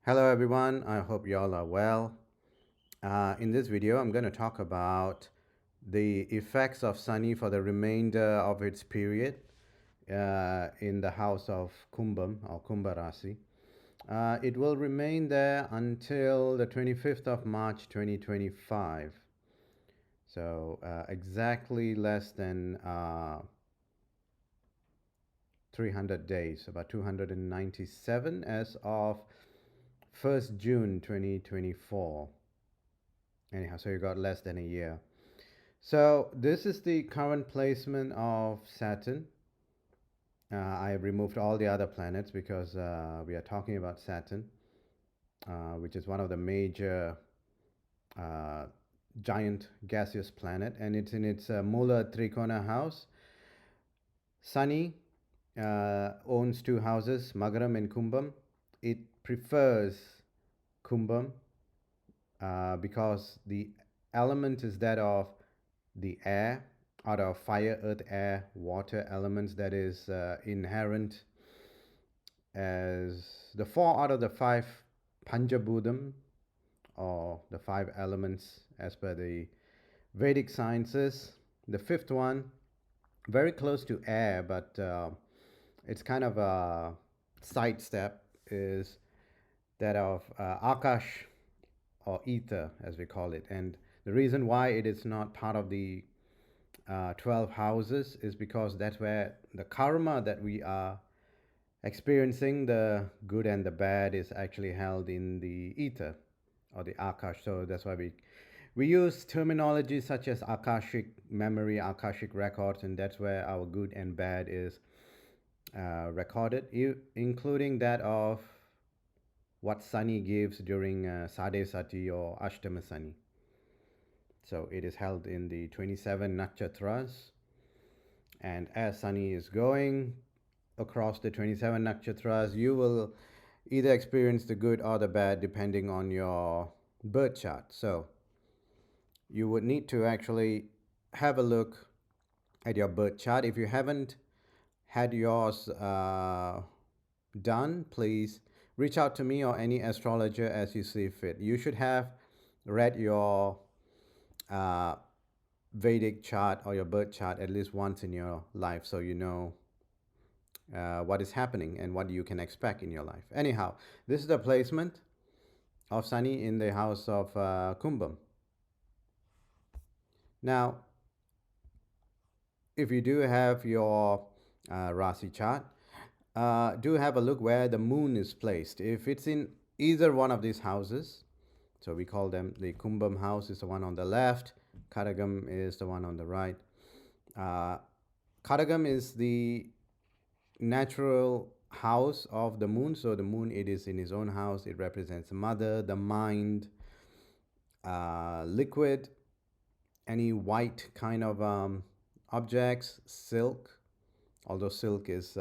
Hello everyone, I hope you all are well. In this video, I'm going to talk about the effects of Sani for the remainder of its period in the house of Kumbham or Kumbha Raasi. It will remain there until the 25th of March 2025. So exactly less than 300 days, about 297 as of 1st June 2024. Anyhow, so you got less than a year. So this is the current placement of Saturn. I removed all the other planets because we are talking about Saturn, which is one of the major uh, giant gaseous planet, and it's in its Mula Trikona house. Sani owns two houses, Magaram and Kumbham. It prefers Kumbham because the element is that of the air, out of fire, earth, air, water elements that is inherent as the four out of the five Panjabhudam, or the five elements as per the Vedic sciences. The fifth one, very close to air, but it's kind of a sidestep, is that of Akash, or ether as we call it. And the reason why it is not part of the 12 houses is because that's where the karma that we are experiencing, the good and the bad, is actually held in the ether or the akash. So that's why we use terminology such as akashic memory, akashic records, and that's where our good and bad is recorded, including that of what Sani gives during Sade Sati or Ashtama Sani. So it is held in the 27 nakshatras, and as Sani is going across the 27 nakshatras, you will either experience the good or the bad depending on your birth chart. So you would need to actually have a look at your birth chart. If you haven't had yours done, please reach out to me or any astrologer as you see fit. You should have read your uh, Vedic chart or your birth chart at least once in your life, so you know what is happening and what you can expect in your life. Anyhow, this is the placement of Sani in the house of Kumbham. Now, if you do have your Rasi chart, do have a look where the moon is placed. If it's in either one of these houses, so we call them, the Kumbham house is the one on the left, Kadagam is the one on the right. Kadagam is the natural house of the moon. So the moon, it is in his own house. It represents the mother, the mind, liquid, any white kind of objects, silk, although silk is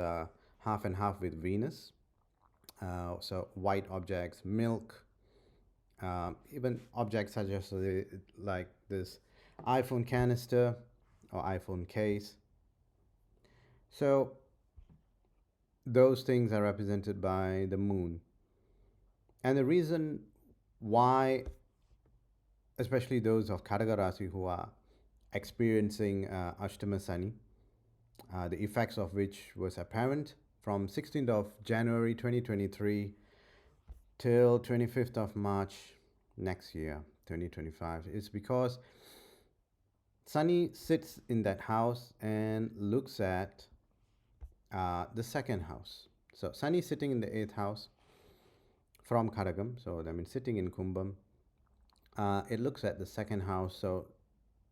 half and half with Venus. So white objects, milk, even objects such as like this iPhone canister or iPhone case. So those things are represented by the moon. And the reason why, especially those of Kadagam Raasi who are experiencing Ashtama Sani, the effects of which was apparent from 16th of January 2023 till 25th of March next year, 2025, is because Sani sits in that house and looks at the second house. So Sani sitting in the 8th house from Kadagam, so I mean sitting in Kumbham, it looks at the second house, so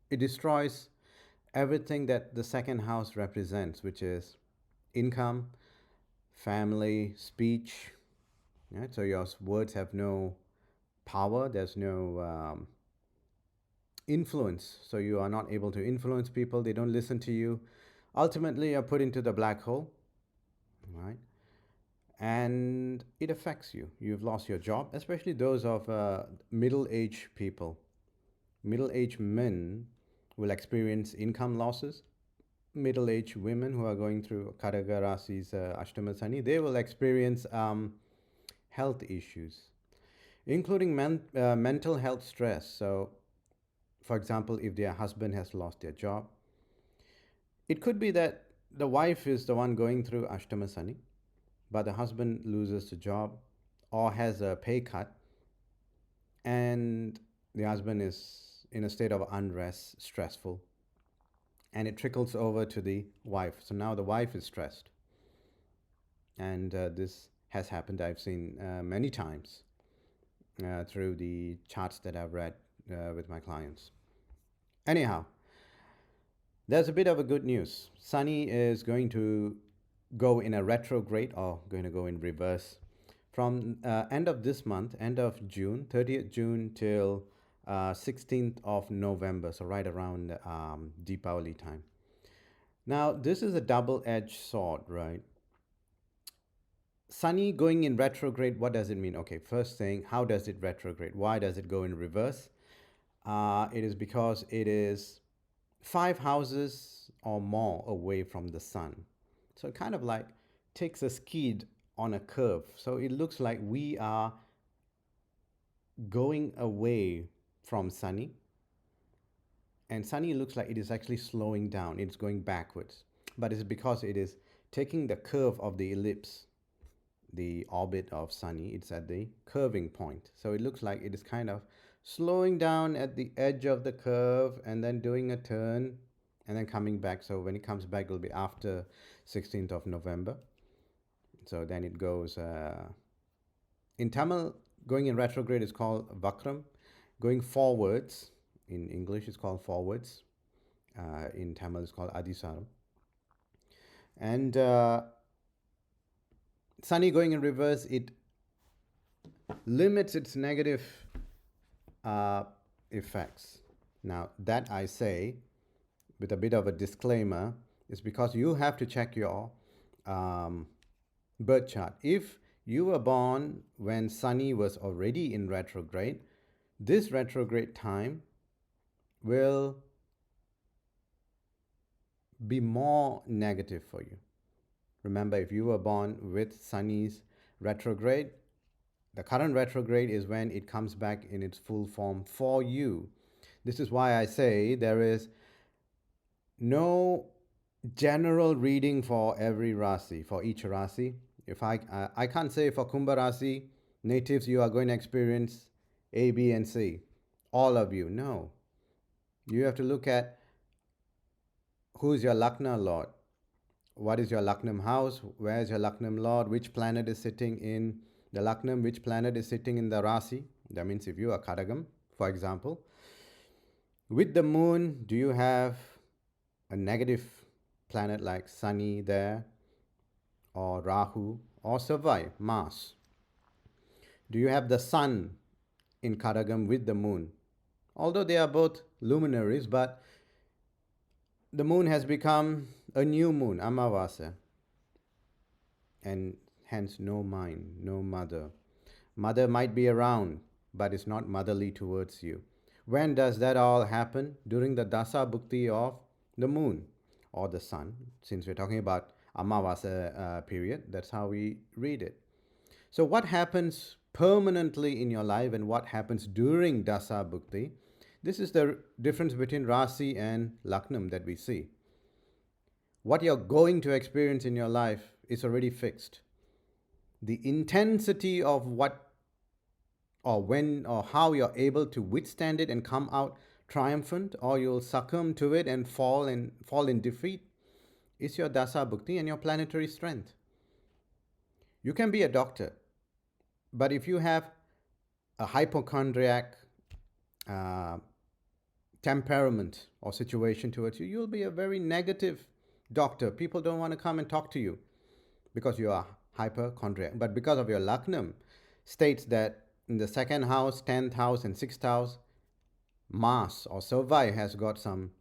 it destroys everything that the second house represents, which is income, family, speech. Right? So your words have no power, there's no influence. So you are not able to influence people, they don't listen to you. Ultimately, you're put into the black hole, right? And it affects you. You've lost your job, especially those of middle-aged people. Middle-aged men will experience income losses. Middle-aged women who are going through Kadagam Raasi's Ashtama Sani, they will experience health issues. including mental health stress. So, for example, if their husband has lost their job, it could be that the wife is the one going through Ashtama Sani, but the husband loses the job or has a pay cut, and the husband is in a state of unrest, stressful, and it trickles over to the wife. So now the wife is stressed, and this has happened. I've seen many times through the charts that I've read with my clients. Anyhow, there's a bit of a good news. Sani is going to go in a retrograde, or going to go in reverse from end of this month, end of June, 30th June till 16th of November, so right around Deepavali time. Now, this is a double-edged sword, right? Sani going in retrograde, what does it mean? Okay, first thing, how does it retrograde? Why does it go in reverse? It is because it is 5 houses or more away from the sun. So it kind of like takes a skid on a curve. So it looks like we are going away from Sani. And Sani looks like it is actually slowing down. It's going backwards. But it's because it is taking the curve of the ellipse, the orbit of Sani. It's at the curving point. So it looks like it is kind of slowing down at the edge of the curve and then doing a turn and then coming back. So when it comes back, it will be after 16th of November. So then it goes, in Tamil, going in retrograde is called Vakram. Going forwards, in English, is called forwards. In Tamil, it's called Adisaram. And Sani going in reverse, it limits its negative effects. Now, that I say with a bit of a disclaimer is because you have to check your birth chart. If you were born when Sani was already in retrograde, this retrograde time will be more negative for you. Remember, if you were born with Sani's retrograde, the current retrograde is when it comes back in its full form for you. This is why I say there is no general reading for every Rasi, for each Rasi. If I can't say for Kumbha Raasi, natives, you are going to experience A, B, and C. All of you. No. You have to look at who is your Lakna Lord. What is your Laknam house? Where is your Laknam Lord? Which planet is sitting in the Laknam? Which planet is sitting in the Rasi? That means if you are Kadagam, for example. With the moon, do you have a negative planet like Sani there, or Rahu, or Savai, Mars? Do you have the sun in Kadagam with the moon? Although they are both luminaries, but the moon has become a new moon, Amavasa, and hence no mind, no mother. Mother might be around, but is not motherly towards you. When does that all happen? During the Dasa Bhukti of the moon or the sun, since we're talking about Amavasa period. That's how we read it. So what happens permanently in your life and what happens during Dasa Bhukti? This is the difference between Rasi and Laknam that we see. What you're going to experience in your life is already fixed. The intensity of what or when or how you're able to withstand it and come out triumphant, or you'll succumb to it and fall in defeat, is your Dasa Bhukti and your planetary strength. You can be a doctor, but if you have a hypochondriac temperament or situation towards you, you'll be a very negative doctor. People don't want to come and talk to you because you are hypochondriac. But because of your Laknam states that in the second house, 10th house, and 6th house, Mars or Savai has got some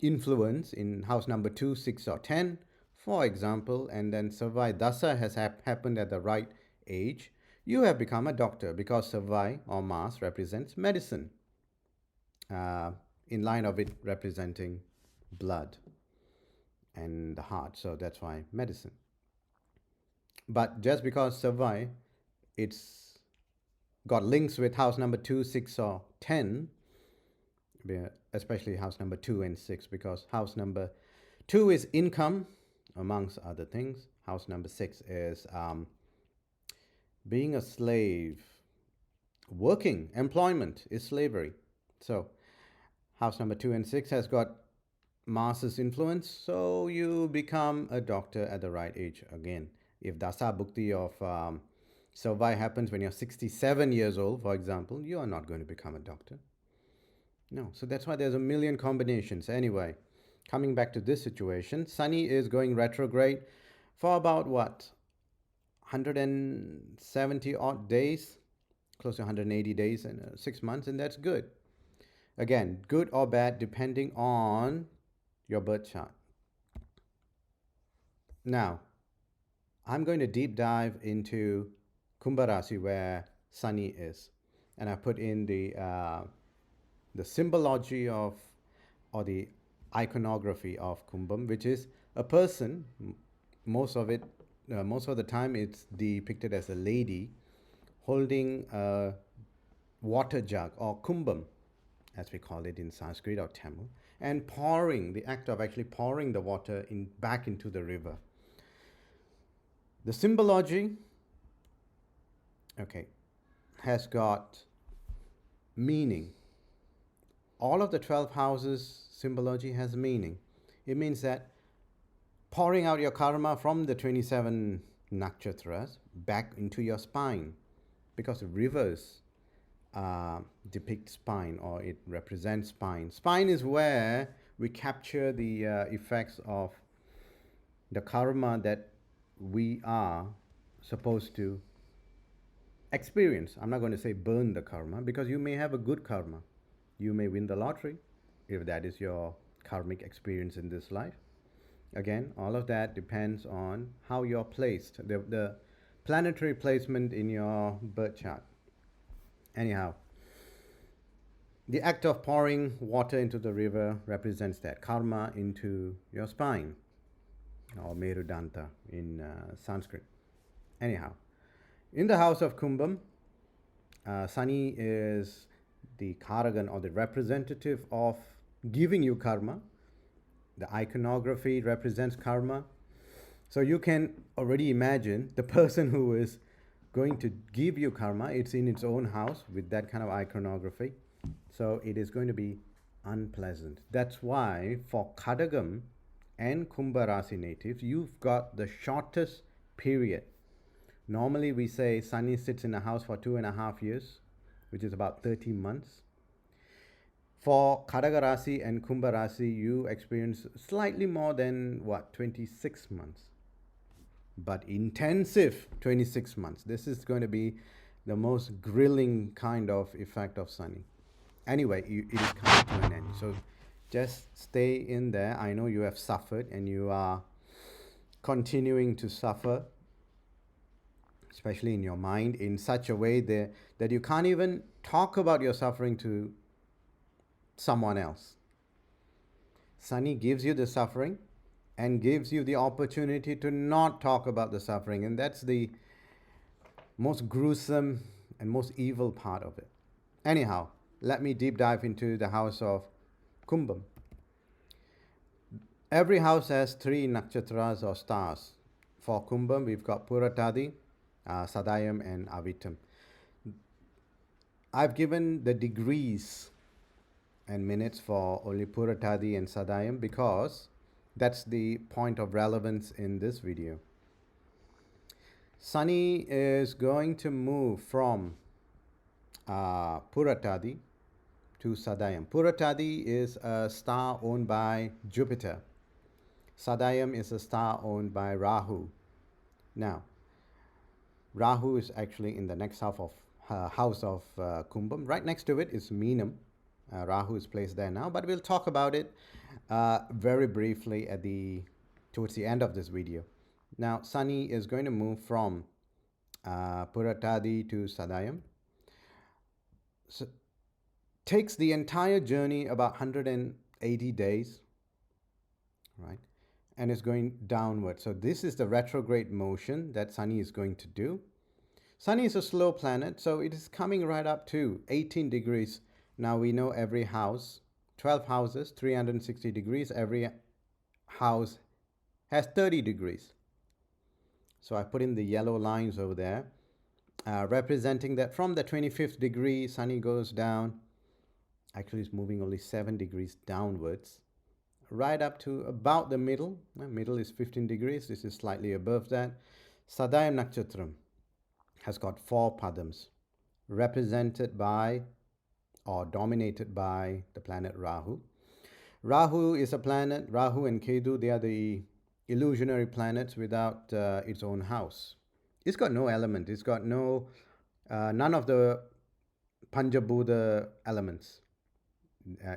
influence in house number 2, 6, or 10, for example, and then Savai Dasa has happened at the right age, you have become a doctor because Savai or Mars represents medicine, in line of it representing blood and the heart. So that's why medicine. But just because Savai, it's got links with house number 2, 6, or 10, especially house number 2 and 6, because house number 2 is income, amongst other things. House number 6 is being a slave. Working, employment is slavery. So, house number 2 and 6 has got Mars's influence, so you become a doctor at the right age again. If Dasa Bhukti of Savai happens when you're 67 years old, for example, you are not going to become a doctor. No, so that's why there's a million combinations. Anyway, coming back to this situation, Sani is going retrograde for about what? 170 odd days, close to 180 days in 6 months, and that's good. Again, good or bad depending on your birth chart. Now, I'm going to deep dive into Kumbha Raasi where Sani is, and I put in the symbology of, or the iconography of Kumbham, which is a person. Most of the time, it's depicted as a lady holding a water jug, or Kumbham, as we call it in Sanskrit or Tamil, and pouring, the act of actually pouring the water back into the river. The symbology, okay, has got meaning. All of the 12 houses symbology has meaning. It means that pouring out your karma from the 27 nakshatras back into your spine, because rivers depict spine, or it represents spine. Spine is where we capture the effects of the karma that we are supposed to experience. I'm not going to say burn the karma, because you may have a good karma. You may win the lottery if that is your karmic experience in this life. Again, all of that depends on how you're placed, the planetary placement in your birth chart. Anyhow, the act of pouring water into the river represents that karma into your spine, or Merudanta in Sanskrit. Anyhow, in the house of Kumbham, Sani is the Kadagam, or the representative of giving you karma. The iconography represents karma. So you can already imagine the person who is going to give you karma, it's in its own house with that kind of iconography. So it is going to be unpleasant. That's why for Kadagam and Kumbha Raasi natives, you've got the shortest period. Normally we say Sani sits in a house for 2.5 years, which is about 30 months. For Kadaga Rasi and Kumbha Rasi, you experience slightly more than 26 months. But intensive 26 months. This is going to be the most grilling kind of effect of Sani. Anyway, it is coming to an end. So just stay in there. I know you have suffered and you are continuing to suffer, especially in your mind, in such a way that you can't even talk about your suffering to someone else. Sani gives you the suffering and gives you the opportunity to not talk about the suffering. And that's the most gruesome and most evil part of it. Anyhow, let me deep dive into the house of Kumbham. Every house has 3 nakshatras or stars. For Kumbham, we've got Puratadi, Sadayam, and Avitam. I've given the degrees and minutes for only Puratadi and Sadayam because that's the point of relevance in this video. Sani is going to move from Puratadi to Sadayam. Puratadi is a star owned by Jupiter. Sadayam is a star owned by Rahu. Now, Rahu is actually in the next house of Kumbham. Right next to it is Meenam. Rahu is placed there now, but we'll talk about it very briefly towards the end of this video. Now, Sani is going to move from Puratadi to Sadayam. So, takes the entire journey about 180 days, right? And is going downward. So this is the retrograde motion that Sani is going to do. Sani is a slow planet, so it is coming right up to 18 degrees. Now we know every house, 12 houses, 360 degrees. Every house has 30 degrees. So I put in the yellow lines over there, representing that from the 25th degree, Sani goes down. Actually, it's moving only 7 degrees downwards, right up to about the middle. Middle is 15 degrees. This is slightly above that. Sadayam Nakshatram has got 4 padams, represented by or dominated by the planet Rahu. Rahu is a planet, Rahu and Ketu, they are the illusionary planets without its own house. It's got no element, it's got none of the Panjabhuta elements.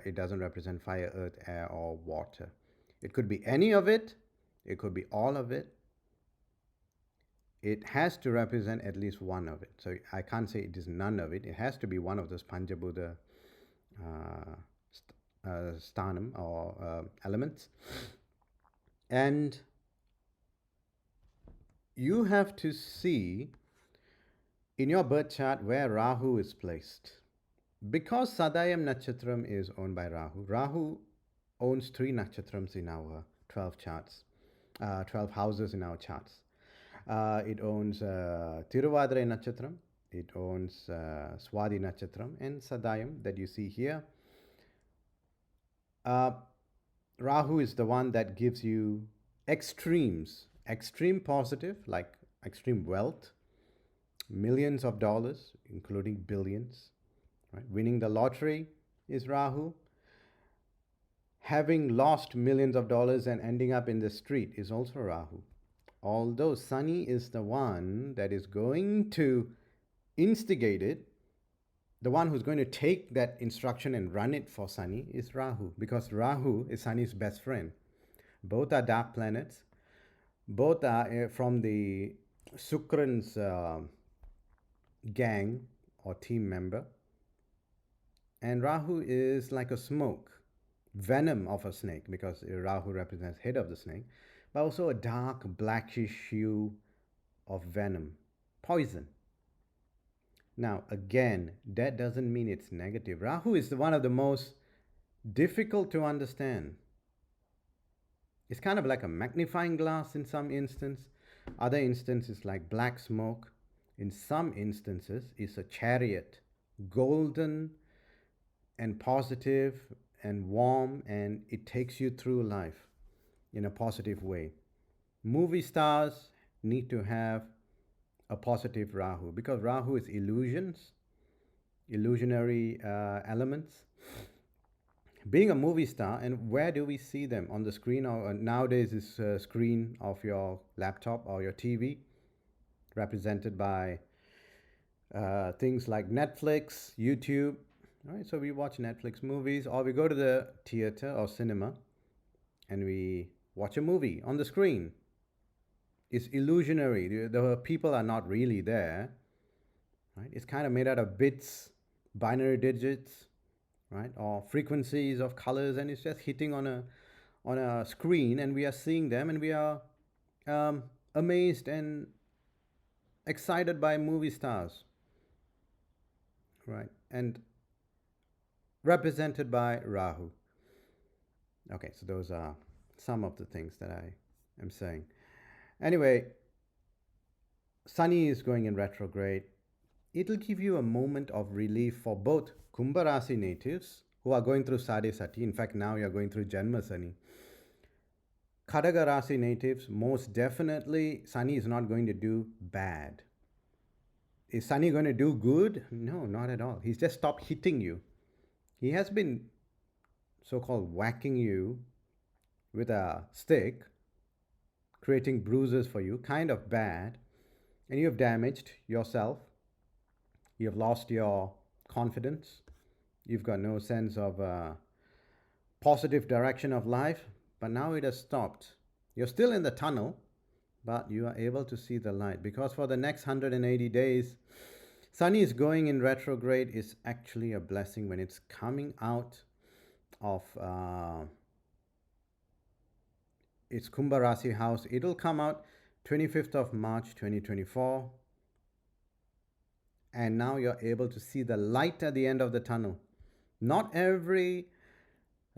It doesn't represent fire, earth, air, or water. It could be any of it, it could be all of it. It has to represent at least one of it. So I can't say it is none of it. It has to be one of those Panjabhuta sthanam or elements. And you have to see in your birth chart where Rahu is placed. Because Sadayam Nakshatram is owned by Rahu, Rahu owns 3 nakshatrams in our 12 charts, 12 houses in our charts. It owns Tiruvadrai Nakshatram, it owns Swadi Nakshatram, and Sadayam that you see here. Rahu is the one that gives you extremes, extreme positive, like extreme wealth, millions of dollars, including billions. Right? Winning the lottery is Rahu. Having lost millions of dollars and ending up in the street is also Rahu. Although Sani is the one that is going to instigate it, the one who's going to take that instruction and run it for Sani is Rahu, because Rahu is Sani's best friend. Both are dark planets. Both are from the Sukran's gang or team member. And Rahu is like a smoke, venom of a snake, because Rahu represents head of the snake, but also a dark blackish hue of venom, poison. Now, again, that doesn't mean it's negative. Rahu is one of the most difficult to understand. It's kind of like a magnifying glass in some instance. Other instances like black smoke. In some instances, it's a chariot, golden and positive and warm, and it takes you through life in a positive way. Movie stars need to have a positive Rahu, because Rahu is illusions, illusionary elements. Being a movie star, and where do we see them? On the screen, or nowadays is screen of your laptop or your TV, represented by things like Netflix, YouTube. Right? So we watch Netflix movies, or we go to the theater or cinema and we watch a movie on the screen. It's illusionary. The people are not really there. Right? It's kind of made out of bits, binary digits, right, or frequencies of colors, and it's just hitting on a screen, and we are seeing them, and we are amazed and excited by movie stars, right, and represented by Rahu. Okay, so those are some of the things that I am saying. Anyway, Sani is going in retrograde. It'll give you a moment of relief for both Kumbha Raasi natives who are going through Sade Sati. In fact, now you're going through Janma Sani. Kadagam Raasi natives, most definitely, Sani is not going to do bad. Is Sani going to do good? No, not at all. He's just stopped hitting you. He has been so-called whacking you with a stick, creating bruises for you, kind of bad, and you have damaged yourself. You have lost your confidence. You've got no sense of positive direction of life, but now it has stopped. You're still in the tunnel, but you are able to see the light, because for the next 180 days, Sani is going in retrograde is actually a blessing when it's coming out of its Kumbha Raasi house. It'll come out 25th of March 2024. And now you're able to see the light at the end of the tunnel. Not every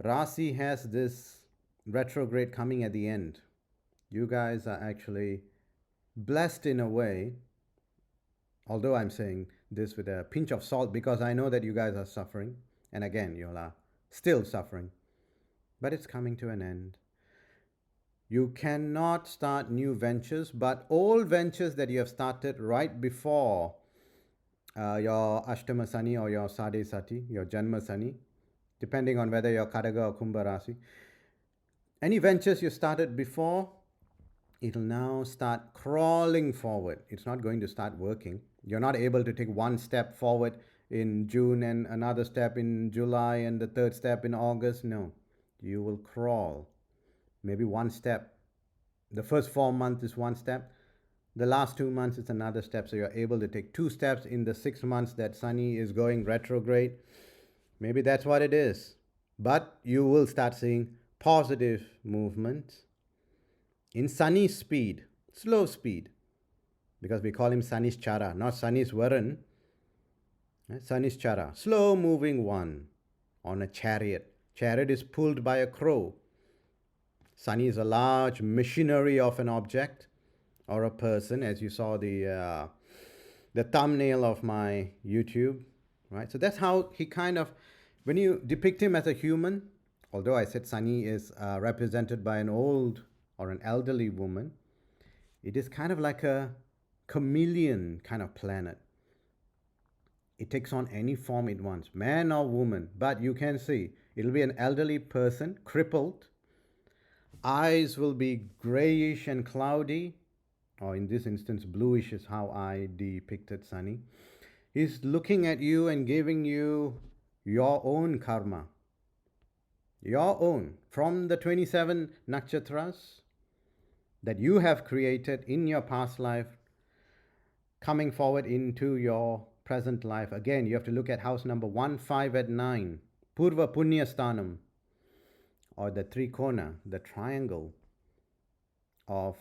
Rasi has this retrograde coming at the end. You guys are actually blessed in a way, although I'm saying this with a pinch of salt because I know that you guys are suffering. And again, you are still suffering. But it's coming to an end. You cannot start new ventures, but old ventures that you have started right before your Ashtama Sani or your Sade Sati, your Janma Sani, depending on whether you're Kadagam or Kumbha Raasi. Any ventures you started before, it'll now start crawling forward. It's not going to start working. You're not able to take one step forward in June and another step in July and the third step in August. No, you will crawl. Maybe one step. The first 4 months is one step. The last 2 months is another step. So you're able to take 2 steps in the 6 months that Sani is going retrograde. Maybe that's what it is. But you will start seeing positive movement in Sani's speed, slow speed. Because we call him Sani's Chara, not Sani's Varan. Sani's Chara, slow moving one on a chariot. Chariot is pulled by a crow. Sani is a large machinery of an object or a person, as you saw the thumbnail of my YouTube, right? So that's how he kind of, when you depict him as a human, although I said Sani is represented by an old or an elderly woman, it is kind of like a chameleon kind of planet. It takes on any form it wants, man or woman, but you can see it'll be an elderly person, crippled. Eyes will be grayish and cloudy, or in this instance, bluish is how I depicted Sani. He's looking at you and giving you your own karma. Your own. From the 27 nakshatras that you have created in your past life, coming forward into your present life. Again, you have to look at house number 1, 5, and 9. Purva Punya Sthanam, or the trikona, the triangle of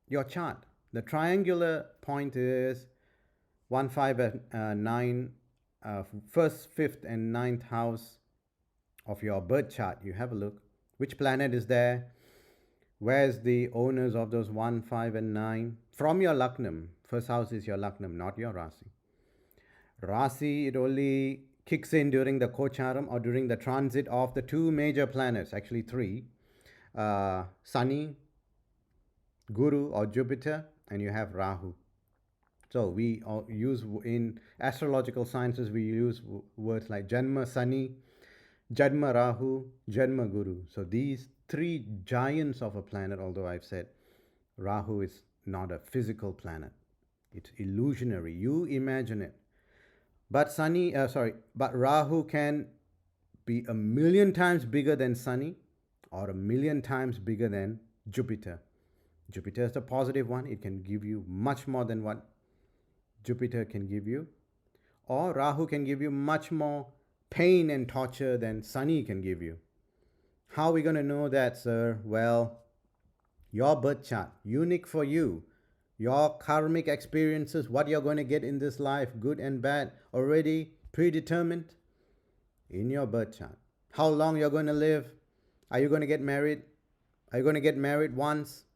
your chart. The triangular point is 1, 5, and 9, first, fifth, and ninth house of your birth chart. You have a look. Which planet is there? Where's the owners of those 1, 5, and 9? From your Laknam. First house is your Laknam, not your Rasi. Rasi, it only kicks in during the Kocharam or during the transit of the 2 major planets, actually 3. Sani, Guru or Jupiter, and you have Rahu. So we use, in astrological sciences, we use words like Janma Sani, Janma Rahu, Janma Guru. So these 3 giants of a planet, although I've said Rahu is not a physical planet. It's illusionary. You imagine it. But but Rahu can be 1,000,000 times bigger than Sani or 1,000,000 times bigger than Jupiter. Jupiter is the positive one. It can give you much more than what Jupiter can give you. Or Rahu can give you much more pain and torture than Sani can give you. How are we going to know that, sir? Well, your birth chart, unique for you. Your karmic experiences, what you're going to get in this life, good and bad, already predetermined in your birth chart. How long you're going to live? Are you going to get married? Are you going to get married once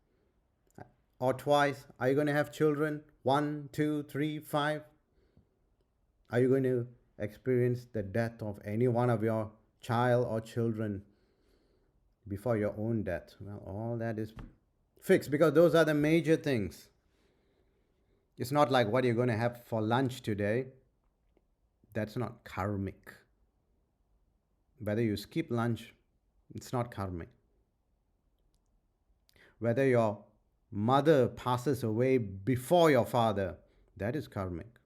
or twice? Are you going to have children? 1, 2, 3, 5? Are you going to experience the death of any one of your child or children before your own death? Well, all that is fixed because those are the major things. It's not like what you're going to have for lunch today. That's not karmic. Whether you skip lunch, it's not karmic. Whether your mother passes away before your father, that is karmic.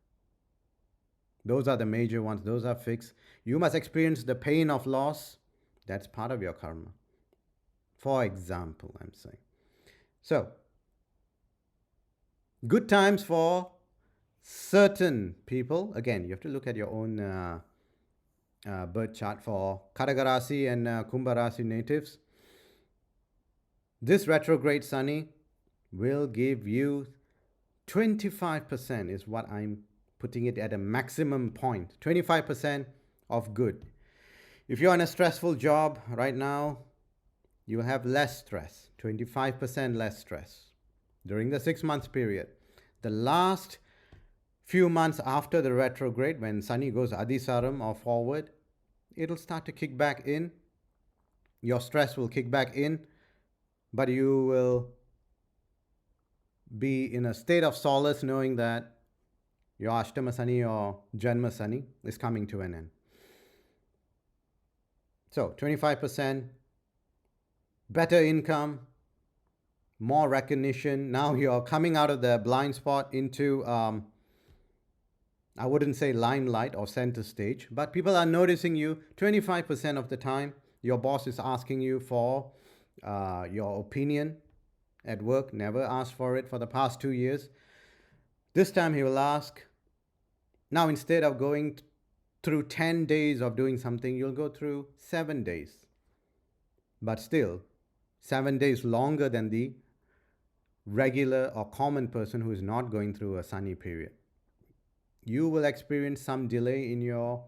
Those are the major ones. Those are fixed. You must experience the pain of loss. That's part of your karma. For example, I'm saying. So, good times for certain people. Again, you have to look at your own birth chart for Kadagam Raasi and Kumbha Raasi natives. This retrograde Sani will give you 25% is what I'm putting it at a maximum point. 25% of good. If you're in a stressful job right now, you will have less stress, 25% less stress during the 6 months period. The last few months after the retrograde, when Sani goes Adisaram or forward, it'll start to kick back in. Your stress will kick back in, but you will be in a state of solace knowing that your Ashtama Sani or Janma Sani is coming to an end. So 25% better income, more recognition. Now you're coming out of the blind spot into, I wouldn't say limelight or center stage, but people are noticing you 25% of the time. Your boss is asking you for your opinion at work, never asked for it for the past 2 years. This time he will ask. Now, instead of going through 10 days of doing something, you'll go through 7 days. But still, 7 days longer than the regular or common person who is not going through a Sani period. You will experience some delay in your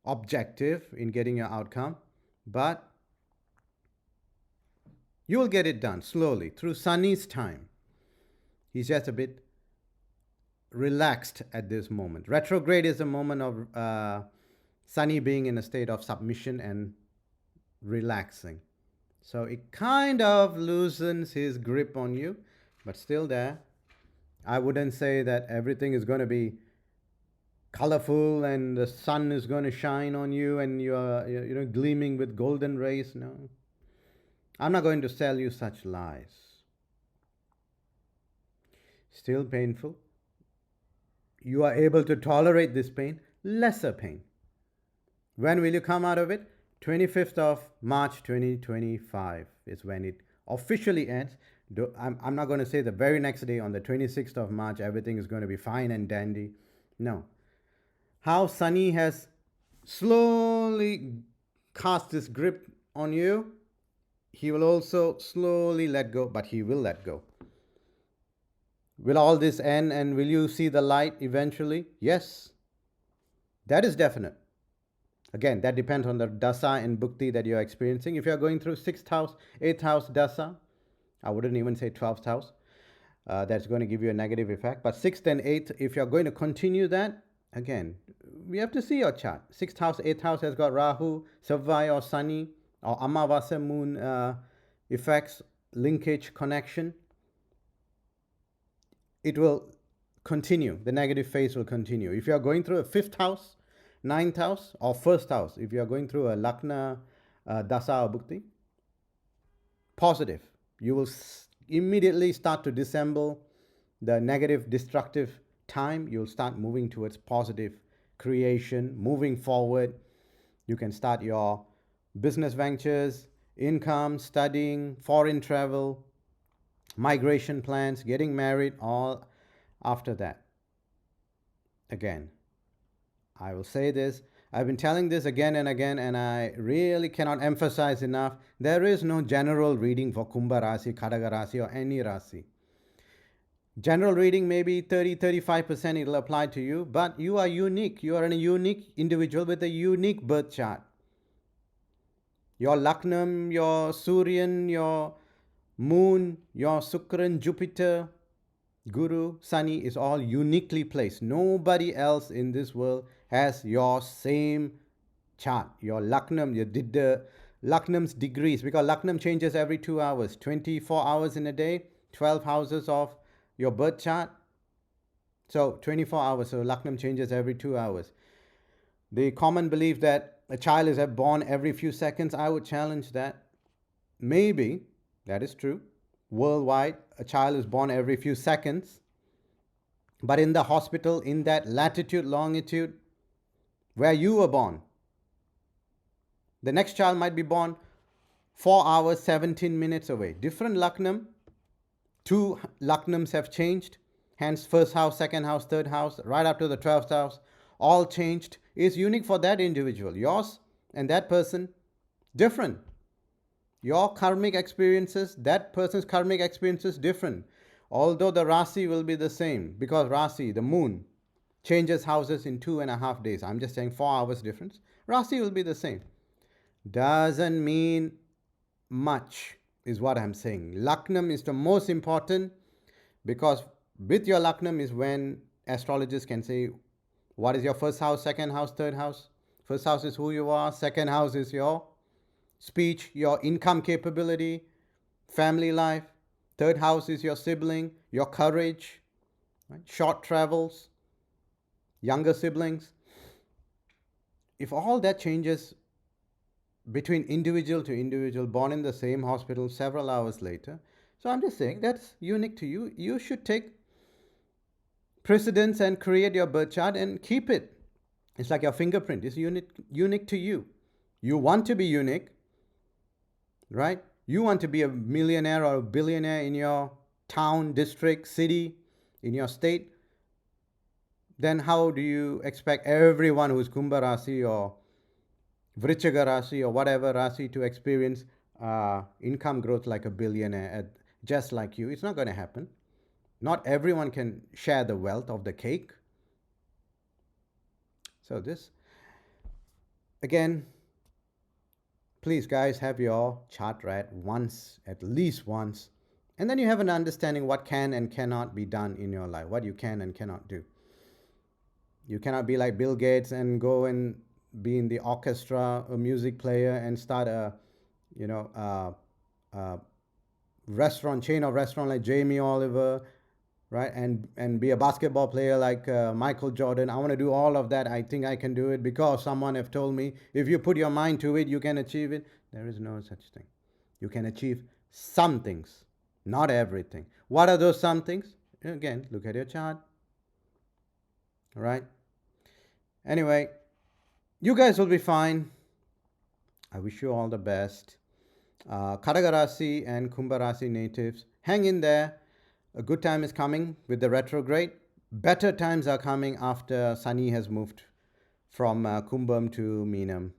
objective in getting your outcome, but you will get it done slowly through Sani's time. He's just a bit relaxed at this moment. Retrograde is a moment of Sani being in a state of submission and relaxing. So it kind of loosens his grip on you, but still there. I wouldn't say that everything is going to be colorful and the sun is going to shine on you and you're gleaming with golden rays. No. I'm not going to sell you such lies. Still painful. You are able to tolerate this pain, lesser pain. When will you come out of it? 25th of March 2025 is when it officially ends. I'm not going to say the very next day on the 26th of March everything is going to be fine and dandy. No. How Sani has slowly cast his grip on you, he will also slowly let go, but he will let go. Will all this end and will you see the light eventually? Yes. That is definite. Again, that depends on the dasa and bhukti that you're experiencing. If you're going through 6th house, 8th house dasa, I wouldn't even say 12th house, that's going to give you a negative effect. But 6th and 8th, if you're going to continue that, again, we have to see your chart. 6th house, 8th house has got Rahu, Savvai or Sani or Amavasa moon effects, linkage, connection. It will continue. The negative phase will continue. If you are going through a 5th house, 9th house or 1st house, if you are going through a Lagna Dasa or Bhukti, positive. You will immediately start to dissemble the negative, destructive time. You'll start moving towards positive creation, moving forward. You can start your business ventures, income, studying, foreign travel, migration plans, getting married, all after that. Again, I will say this. I've been telling this again and again, and I really cannot emphasize enough. There is no general reading for Kumbha Raasi, Kadagam Raasi, or any Rasi. General reading, maybe 30-35% it will apply to you, but you are unique. You are a unique individual with a unique birth chart. Your Laknam, your Suryan, your Moon, your Sukran, Jupiter, Guru, Sani is all uniquely placed. Nobody else in this world has your same chart. Your Laknam, you did the Laknam's degrees, because Laknam changes every 2 hours, 24 hours in a day, 12 houses of your birth chart. So 24 hours, so Laknam changes every 2 hours. The common belief that a child is born every few seconds, I would challenge that. Maybe that is true. Worldwide, a child is born every few seconds. But in the hospital, in that latitude, longitude, where you were born, the next child might be born 4 hours, 17 minutes away. Different Laknam. 2 Laknams have changed. Hence, 1st house, 2nd house, 3rd house, right up to the 12th house, all changed. Is unique for that individual. Yours and that person, different. Your karmic experiences, that person's karmic experiences, different. Although the Rasi will be the same, because Rasi, the moon, changes houses in 2.5 days. I'm just saying 4 hours difference. Rasi will be the same. Doesn't mean much, is what I'm saying. Laknam is the most important, because with your Laknam is when astrologers can say what is your first house, second house, third house. First house is who you are, second house is your speech, your income capability, family life. Third house is your sibling, your courage, right? Short travels, younger siblings. If all that changes between individual to individual, born in the same hospital several hours later, so I'm just saying that's unique to you. You should take precedence and create your birth chart and keep it. It's like your fingerprint. It's unique to you. You want to be unique, right? You want to be a millionaire or a billionaire in your town, district, city, in your state. Then how do you expect everyone who's Kumbha Raasi or Vrichaga Rasi or whatever Rasi to experience income growth like a billionaire, just like you? It's not going to happen. Not everyone can share the wealth of the cake. So this, again, please guys, have your chart read once, at least once, and then you have an understanding what can and cannot be done in your life, what you can and cannot do. You cannot be like Bill Gates and go and be in the orchestra, a music player, and start a, restaurant, chain of restaurant like Jamie Oliver, right? And be a basketball player like Michael Jordan. I want to do all of that. I think I can do it because someone have told me if you put your mind to it, you can achieve it. There is no such thing. You can achieve some things, not everything. What are those some things? Again, look at your chart. All right. Anyway, you guys will be fine. I wish you all the best. Kadagam Raasi and Kumbha Raasi natives, hang in there. A good time is coming with the retrograde. Better times are coming after Sani has moved from Kumbham to Meenam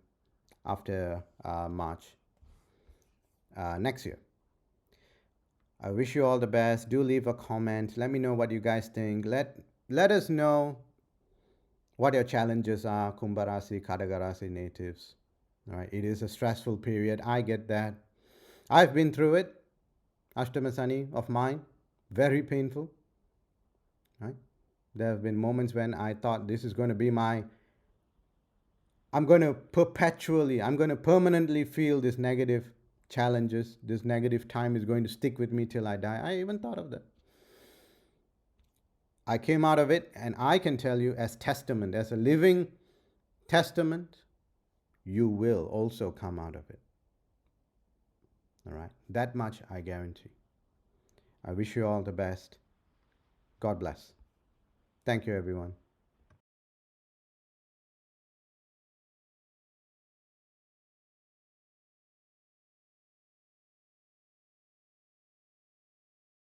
after March next year. I wish you all the best. Do leave a comment. Let me know what you guys think. Let us know what your challenges are, Kumbha Raasi, Kadagam Raasi natives. All right, it is a stressful period. I get that. I've been through it. Ashtama Sani of mine, very painful. Right? There have been moments when I thought this is going to be I'm going to permanently feel this negative challenges. This negative time is going to stick with me till I die. I even thought of that. I came out of it, and I can tell you as testament, as a living testament, you will also come out of it. All right, that much I guarantee. I wish you all the best. God bless. Thank you, everyone.